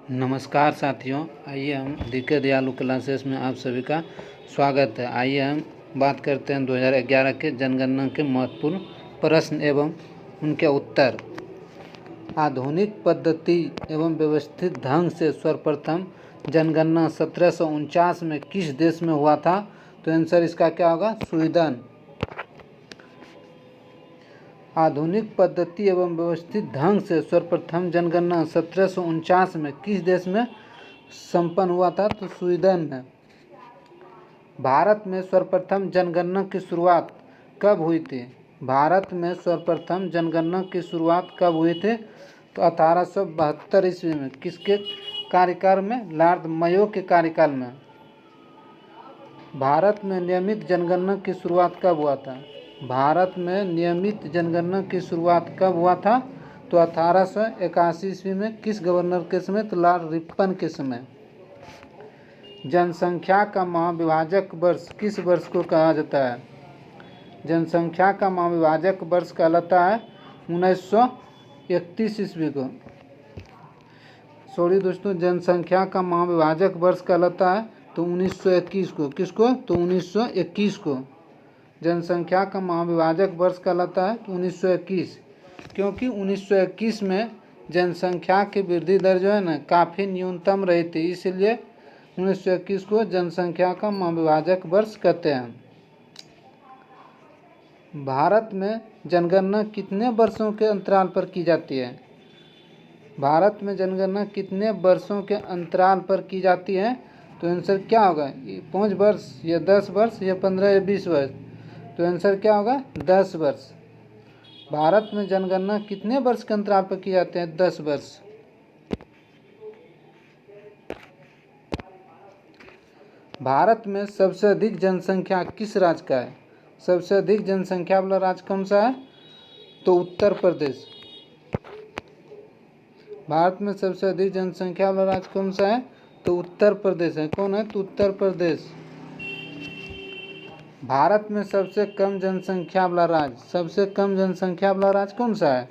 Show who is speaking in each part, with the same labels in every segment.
Speaker 1: नमस्कार साथियों, आइए हम DK दयालु क्लासेस में आप सभी का स्वागत है। आइए हम बात करते हैं 2011 के जनगणना के महत्वपूर्ण प्रश्न एवं उनके उत्तर। आधुनिक पद्धति एवं व्यवस्थित ढंग से सर्वप्रथम जनगणना 1749 में किस देश में हुआ था? तो आंसर इसका क्या होगा? स्वीडन। आधुनिक पद्धति एवं व्यवस्थित ढंग से सर्वप्रथम जनगणना 1749 में किस देश में संपन्न हुआ था? तो स्वीडन में। भारत में सर्वप्रथम जनगणना की शुरुआत कब हुई थी? भारत में सर्वप्रथम जनगणना की शुरुआत कब हुई थी? तो 1872 ईस्वी में। किसके कार्यकाल में? लॉर्ड मेयो के कार्यकाल में। भारत में नियमित जनगणना की शुरुआत कब हुआ था? भारत में नियमित जनगणना की शुरुआत कब हुआ था? तो 1881 ईस्वी में। किस गवर्नर के समय? तो लॉर्ड रिपन के समय। जनसंख्या का महाविभाजक वर्ष किस वर्ष को कहा जाता है? जनसंख्या का महाविभाजक वर्ष कहलाता है 1931 ईस्वी को। सॉरी दोस्तों, जनसंख्या का महाविभाजक वर्ष कहलाता है तो 1921 को। किसको? तो 1921 को जनसंख्या का महाविभाजक वर्ष कहलाता है 1921, क्योंकि 1921 में जनसंख्या की वृद्धि दर जो है ना काफ़ी न्यूनतम रही थी, इसलिए 1921 को जनसंख्या का महाविभाजक वर्ष कहते हैं। भारत में जनगणना कितने वर्षों के अंतराल पर की जाती है? भारत में जनगणना कितने वर्षों के अंतराल पर की जाती है? तो आंसर क्या होगा? 5 वर्ष या 10 वर्ष या 15 या 20 वर्ष? तो आंसर क्या होगा? 10 वर्ष। भारत में जनगणना कितने वर्ष के अंतराल पर की जाते हैं? 10 वर्ष। भारत में सबसे अधिक जनसंख्या किस राज्य का है? सबसे अधिक जनसंख्या वाला राज्य कौन सा है? तो उत्तर प्रदेश। भारत में सबसे अधिक जनसंख्या वाला राज्य कौन सा है? तो उत्तर प्रदेश है। कौन है? तो उत्तर प्रदेश। भारत में सबसे कम जनसंख्या वाला राज्य, सबसे कम जनसंख्या वाला राज्य कौन सा है?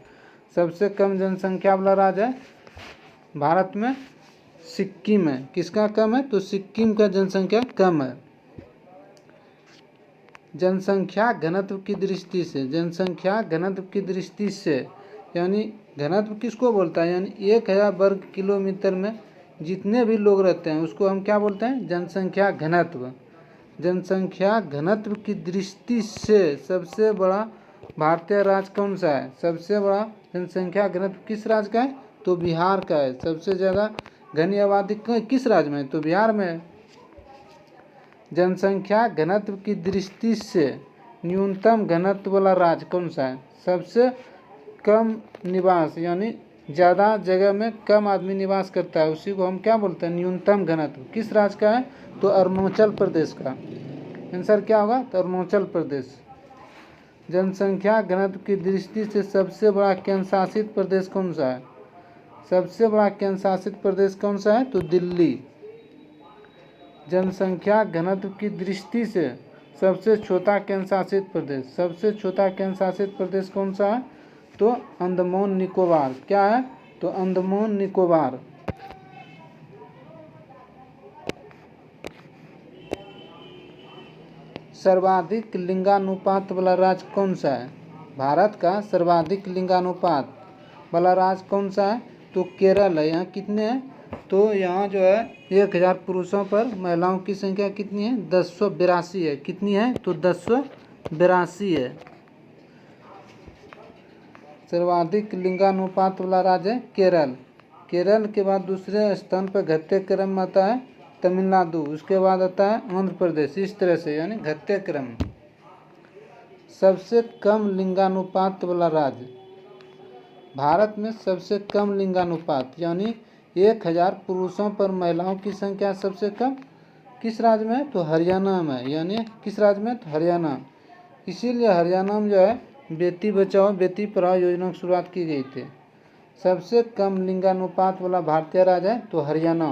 Speaker 1: सबसे कम जनसंख्या वाला राज्य है भारत में सिक्किम है। किसका कम है? तो सिक्किम का जनसंख्या कम है। जनसंख्या घनत्व की दृष्टि से, जनसंख्या घनत्व की दृष्टि से यानी घनत्व किसको बोलता है? यानी 1000 वर्ग किलोमीटर में जितने भी लोग रहते हैं उसको हम क्या बोलते हैं? जनसंख्या घनत्व। जनसंख्या घनत्व की दृष्टि से सबसे बड़ा भारतीय राज्य कौन सा है? सबसे बड़ा जनसंख्या घनत्व किस राज्य का है? तो बिहार का है। सबसे ज़्यादा घनी आबादी किस राज्य में है? तो बिहार में है। जनसंख्या घनत्व की दृष्टि से न्यूनतम घनत्व वाला राज्य कौन सा है? सबसे कम निवास यानी ज़्यादा जगह में कम आदमी निवास करता है, उसी को हम क्या बोलते हैं? न्यूनतम घनत्व। किस राज्य का है? तो अरुणाचल प्रदेश का। आंसर क्या होगा? तो अरुणाचल प्रदेश। जनसंख्या घनत्व की दृष्टि से सबसे बड़ा केंद्र शासित प्रदेश कौन सा है? सबसे बड़ा केंद्र शासित प्रदेश कौन सा है? तो दिल्ली। जनसंख्या घनत्व की दृष्टि से सबसे छोटा केंद्र शासित प्रदेश, सबसे छोटा केंद्र शासित प्रदेश कौन सा है? तो अंडमान निकोबार। क्या है? तो अंडमान निकोबार। सर्वाधिक लिंगानुपात वाला राज्य कौन सा है? भारत का सर्वाधिक लिंगानुपात वाला राज्य कौन सा है? तो केरल है। यहाँ कितने हैं? तो यहाँ जो है 1000 पुरुषों पर महिलाओं की संख्या कितनी है? 1082 है। कितनी है? तो 1082 है। सर्वाधिक लिंगानुपात वाला राज्य है केरल। केरल के बाद दूसरे स्थान पर घटते क्रम में आता है तमिलनाडु, उसके बाद आता है आंध्र प्रदेश। इस तरह से यानी घटते क्रम। सबसे कम लिंगानुपात वाला राज्य, भारत में सबसे कम लिंगानुपात यानी 1000 पुरुषों पर महिलाओं की संख्या सबसे कम किस राज्य में है? तो हरियाणा में। यानी किस राज्य में? तो हरियाणा। इसीलिए हरियाणा में जो है बेटी बचाओ बेटी पढ़ाओ योजना की शुरुआत की गई थी। सबसे कम लिंगानुपात वाला भारतीय राज्य है तो हरियाणा।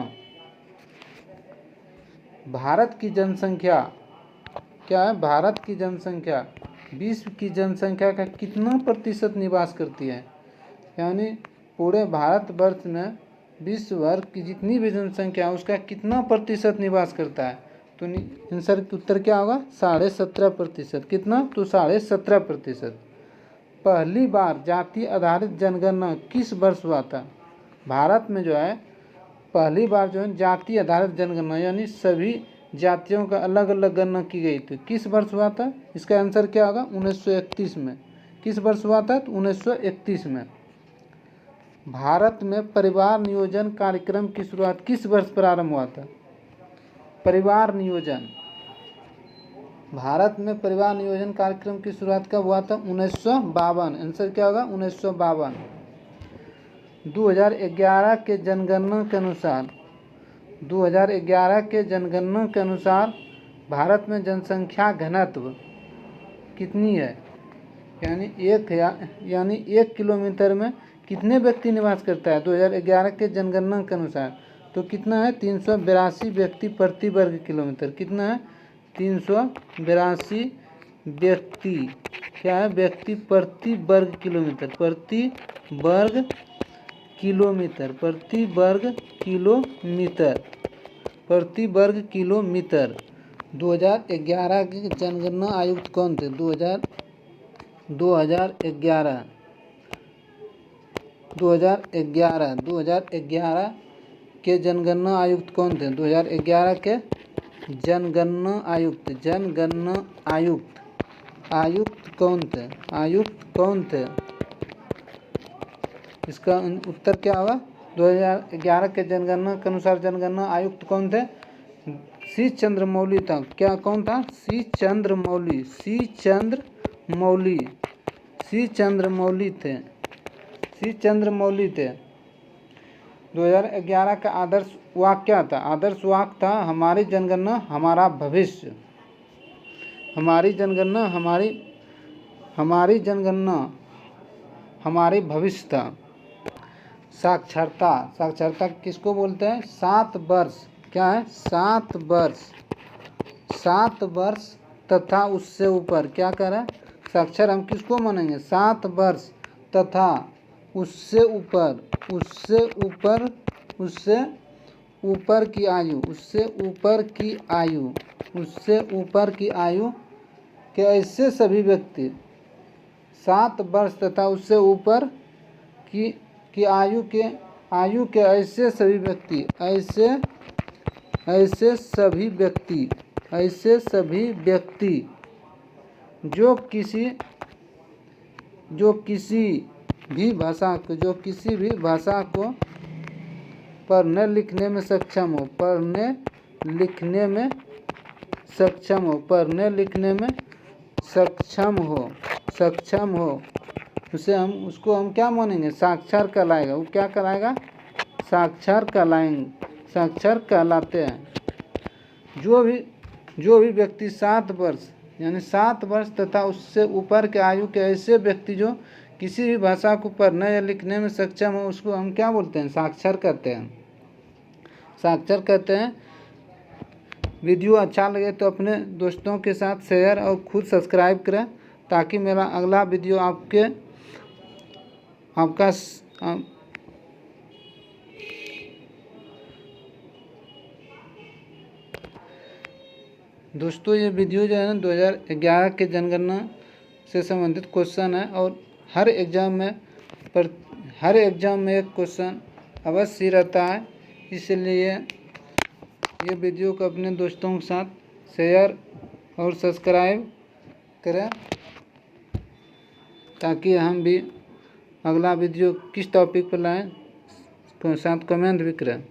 Speaker 1: भारत की जनसंख्या क्या है? भारत की जनसंख्या विश्व की जनसंख्या का कितना प्रतिशत निवास करती है? यानी पूरे भारतवर्ष में विश्व भर की जितनी भी जनसंख्या है उसका कितना प्रतिशत निवास करता है? तो आंसर उत्तर क्या होगा? 17.5%। कितना? तो 17.5%। पहली बार जाति आधारित जनगणना किस वर्ष हुआ था? भारत में जो है पहली बार जो है जाति आधारित जनगणना यानी सभी जातियों का अलग अलग गणना की गई थी, किस वर्ष हुआ था? इसका आंसर क्या होगा? 1931 में। किस वर्ष हुआ था? तो 1931 में। भारत में परिवार नियोजन कार्यक्रम की शुरुआत किस वर्ष प्रारंभ हुआ था? परिवार नियोजन, भारत में परिवार नियोजन कार्यक्रम की शुरुआत कब हुआ था? 1952। आंसर क्या होगा? 1952। 2011 के जनगणना के अनुसार 2011 के जनगणना के अनुसार भारत में जनसंख्या घनत्व कितनी है? यानी 1 किलोमीटर में कितने व्यक्ति निवास करता है 2011 के जनगणना के अनुसार? तो कितना है? 382 व्यक्ति प्रति वर्ग किलोमीटर। कितना है? 382 व्यक्ति क्या है? व्यक्ति प्रति वर्ग किलोमीटर। प्रति वर्ग किलोमीटर। प्रति वर्ग किलोमीटर। प्रति वर्ग किलोमीटर। 2011 के जनगणना आयुक्त कौन थे? 2011 के जनगणना आयुक्त कौन थे? 2011 के जनगणना आयुक्त कौन थे? इसका उत्तर क्या होगा? 2011 के जनगणना के अनुसार जनगणना आयुक्त कौन थे? सी चंद्रमौली था। क्या कौन था? सी चंद्रमौली थे। 2011 का आदर्श वाक्य क्या था? आदर्श वाक्य था हमारी जनगणना हमारा भविष्य। हमारी जनगणना हमारी भविष्य था। साक्षरता किसको बोलते हैं? 7 वर्ष। क्या है? 7 वर्ष तथा उससे ऊपर। क्या कह रहा है? साक्षर हम किसको मानेंगे? 7 वर्ष तथा उससे ऊपर की आयु के ऐसे सभी व्यक्ति 7 वर्ष तथा उससे ऊपर की आयु के ऐसे सभी व्यक्ति जो किसी भी भाषा को पढ़ने लिखने में सक्षम हो उसको हम क्या मानेंगे? साक्षर कहलाएगा। वो क्या कहलाएगा? साक्षर कहलाते हैं। जो भी व्यक्ति 7 वर्ष तथा उससे ऊपर के आयु के ऐसे व्यक्ति जो किसी भी भाषा को पढ़ने या लिखने में सक्षम हो उसको हम क्या बोलते हैं? साक्षर कहते हैं। वीडियो अच्छा लगे तो अपने दोस्तों के साथ शेयर और खुद सब्सक्राइब करें ताकि मेरा अगला वीडियो दोस्तों ये वीडियो जो है ना 2011 के जनगणना से संबंधित क्वेश्चन है और हर एग्ज़ाम में एक क्वेश्चन अवश्य रहता है। इसलिए ये वीडियो को अपने दोस्तों के साथ शेयर और सब्सक्राइब करें ताकि हम भी अगला वीडियो किस टॉपिक पर लाएं तो साथ कमेंट भी करें।